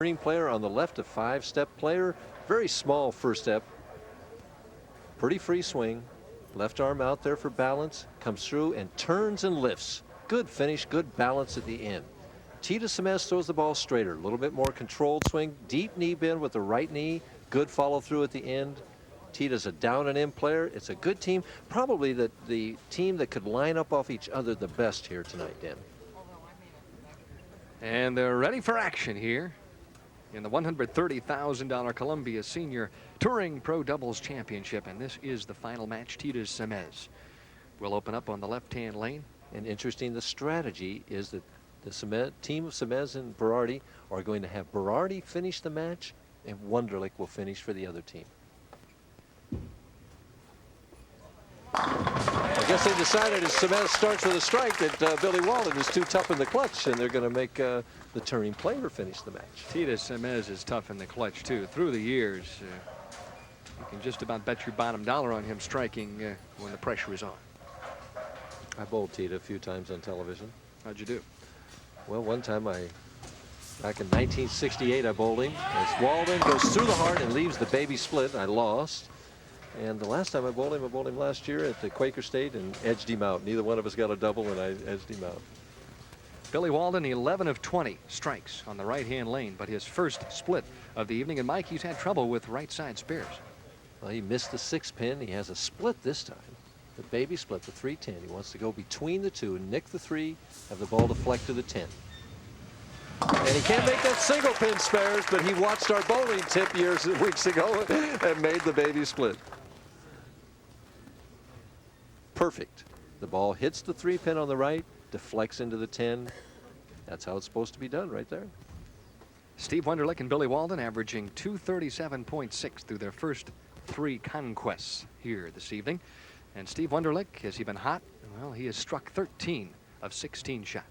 Green player on the left, a 5-step player. Very small first step. Pretty free swing. Left arm out there for balance. Comes through and turns and lifts. Good finish, good balance at the end. Teata-Semiz throws the ball straighter. A little bit more controlled swing. Deep knee bend with the right knee. Good follow through at the end. Teeta's a down and in player. It's a good team. Probably the team that could line up off each other the best here tonight, Dan. And they're ready for action here in the $130,000 Columbia Senior Touring Pro Doubles Championship. And this is the final match. Teata-Semiz will open up on the left-hand lane. And interesting, the strategy is that the team of Semiz and Berardi are going to have Berardi finish the match, and Wunderlich will finish for the other team. I guess they decided as Semiz starts with a strike that Billy-Walden is too tough in the clutch, and they're going to make the turning player finish the match. Teata-Semiz is tough in the clutch too. Through the years, you can just about bet your bottom dollar on him striking when the pressure is on. I bowled Teata a few times on television. How'd you do? Well, one time back in 1968, I bowled him. As Walden goes through the heart and leaves the baby split, I lost. And the last time I bowled him last year at the Quaker State and edged him out. Neither one of us got a double, and I edged him out. Billy-Walden, 11 of 20 strikes on the right-hand lane, but his first split of the evening. And Mike, he's had trouble with right-side spares. Well, he missed the 6-pin. He has a split this time. The baby split, the 3-10. He wants to go between the two, nick the 3, have the ball deflect to the 10. And he can't make that single pin spares, but he watched our bowling tip weeks ago and made the baby split. Perfect. The ball hits the 3-pin on the right, deflects into the 10. That's how it's supposed to be done right there. Steve-Wunderlich and Billy-Walden averaging 237.6 through their first 3 conquests here this evening. And Steve-Wunderlich, has he been hot? Well, he has struck 13 of 16 shots.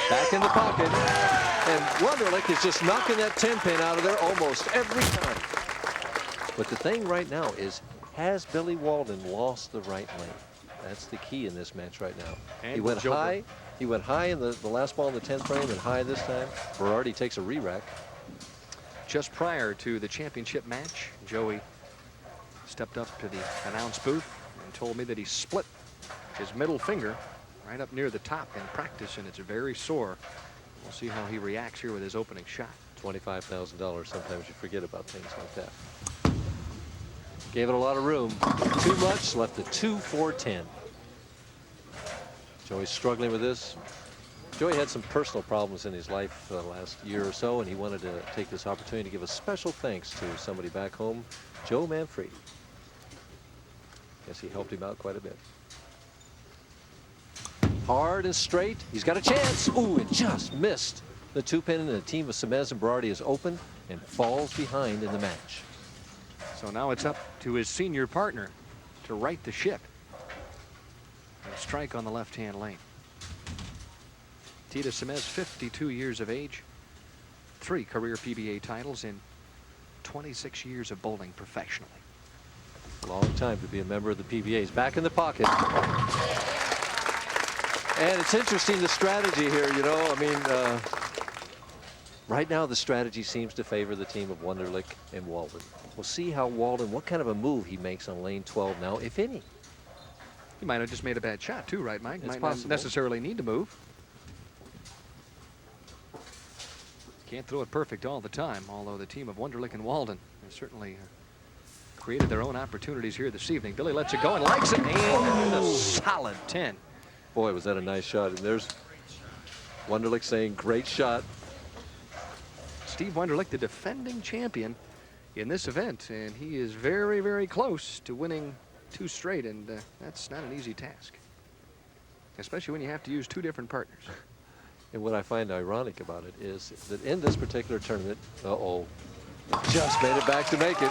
Back in the pocket. And Wunderlich is just knocking that 10-pin out of there almost every time. But the thing right now is, has Billy-Walden lost the right lane? That's the key in this match right now. And he went high. He went high in the last ball in the 10th frame and high this time. Berardi takes a re-rack. Just prior to the championship match, Joey stepped up to the announce booth and told me that he split his middle finger right up near the top in practice, and it's very sore. We'll see how he reacts here with his opening shot. $25,000. Sometimes you forget about things like that. Gave it a lot of room. Too much. Left the 2-4-10. Joey's struggling with this. Joey had some personal problems in his life the last year or so, and he wanted to take this opportunity to give a special thanks to somebody back home, Joe Manfredi. Guess he helped him out quite a bit. Hard and straight. He's got a chance. Ooh, it just missed. The 2-pin, and the team of Semiz and Berardi is open and falls behind in the match. So now it's up to his senior partner to right the ship. A strike on the left-hand lane. Teata-Semiz, 52 years of age, 3 career PBA titles in 26 years of bowling professionally. Long time to be a member of the PBA. He's back in the pocket. And it's interesting, the strategy here, you know, I mean, right now the strategy seems to favor the team of Wunderlich and Walden. We'll see how Walden, what kind of a move he makes on lane 12 now, if any. He might have just made a bad shot too, right, Mike? It's might possible. Not necessarily need to move. Can't throw it perfect all the time, although the team of Wunderlich and Walden has certainly created their own opportunities here this evening. Billy lets it go and likes it, and a solid 10. Boy, was that a nice shot. And there's Wunderlich saying, great shot. Steve Wunderlich, the defending champion in this event, and he is very, very close to winning 2 straight, and that's not an easy task, especially when you have to use 2 different partners. And what I find ironic about it is that in this particular tournament, just made it back to make it,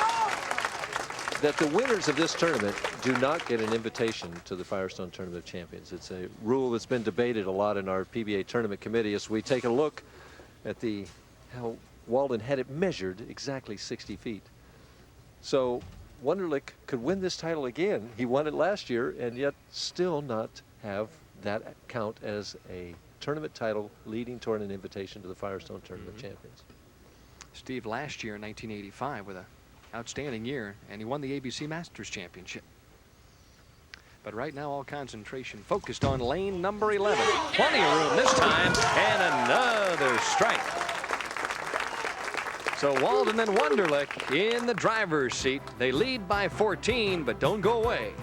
that the winners of this tournament do not get an invitation to the Firestone Tournament of Champions. It's a rule that's been debated a lot in our PBA tournament committee as we take a look at how Walden had it measured exactly 60 feet. So Wunderlich could win this title again. He won it last year and yet still not have that count as a tournament title leading toward an invitation to the Firestone Tournament Champions. Steve last year in 1985 with an outstanding year, and he won the ABC Masters Championship. But right now all concentration focused on lane number 11. Plenty of room this time, and another strike. So Walden and Wunderlich in the driver's seat. They lead by 14, but don't go away.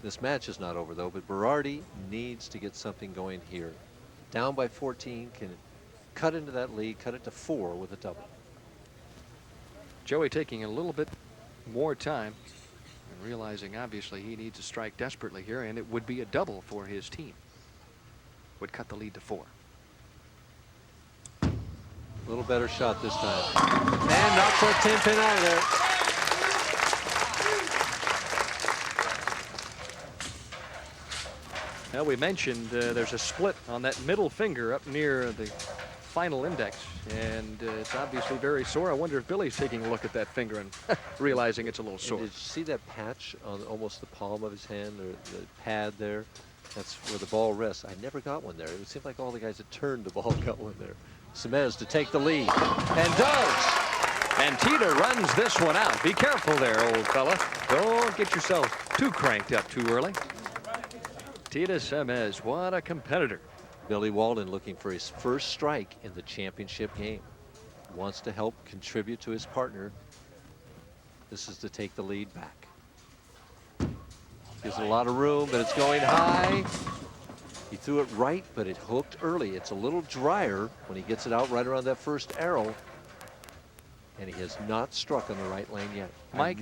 This match is not over though, but Berardi needs to get something going here. Down by 14, can cut into that lead, cut it to 4 with a double. Joey taking a little bit more time and realizing obviously he needs a strike desperately here, and it would be a double for his team. Would cut the lead to 4. A little better shot this time. And knocks that 10 pin out of there. Now we mentioned there's a split on that middle finger up near the final index, and it's obviously very sore. I wonder if Billy's taking a look at that finger and realizing it's a little sore. Did you see that patch on almost the palm of his hand, or the pad there? That's where the ball rests. I never got one there. It seemed like all the guys that turned the ball got one there. Semiz to take the lead, and does. And Teata runs this one out. Be careful there, old fella. Don't get yourself too cranked up too early. Teata-Semiz, what a competitor. Billy-Walden looking for his first strike in the championship game. Wants to help contribute to his partner. This is to take the lead back. Gives it a lot of room, but it's going high. He threw it right, but it hooked early. It's a little drier when he gets it out right around that first arrow. And he has not struck on the right lane yet. Mike,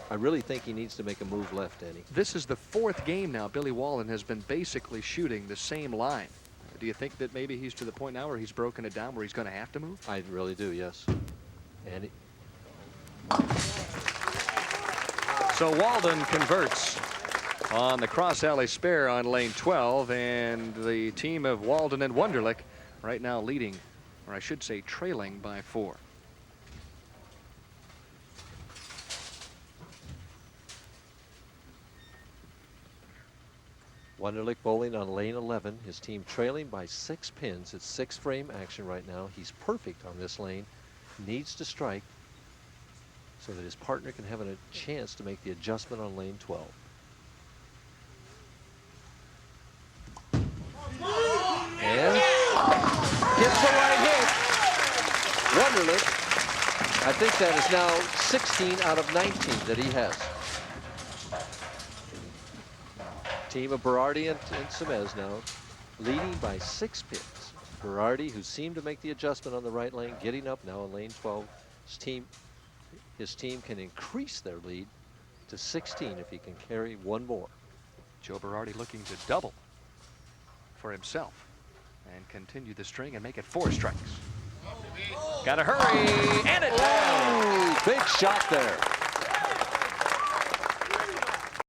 I really think he needs to make a move left, Danny. This is the 4th game now. Billy-Walden has been basically shooting the same line. Do you think that maybe he's to the point now where he's broken it down, where he's going to have to move? I really do, yes. And so Walden converts on the cross alley spare on lane 12, and the team of Walden and Wunderlich right now leading, or I should say trailing by 4. Wunderlich bowling on lane 11. His team trailing by 6 pins. It's 6-frame action right now. He's perfect on this lane. Needs to strike so that his partner can have a chance to make the adjustment on lane 12. And gets the right hit. Wunderlich, I think that is now 16 out of 19 that he has. Team of Berardi and Semiz now leading by 6 pins. Berardi, who seemed to make the adjustment on the right lane, getting up now on lane 12. His team can increase their lead to 16 if he can carry one more. Joe-Berardi looking to double for himself and continue the string and make it 4 strikes. Gotta hurry, and it down. Big shot there.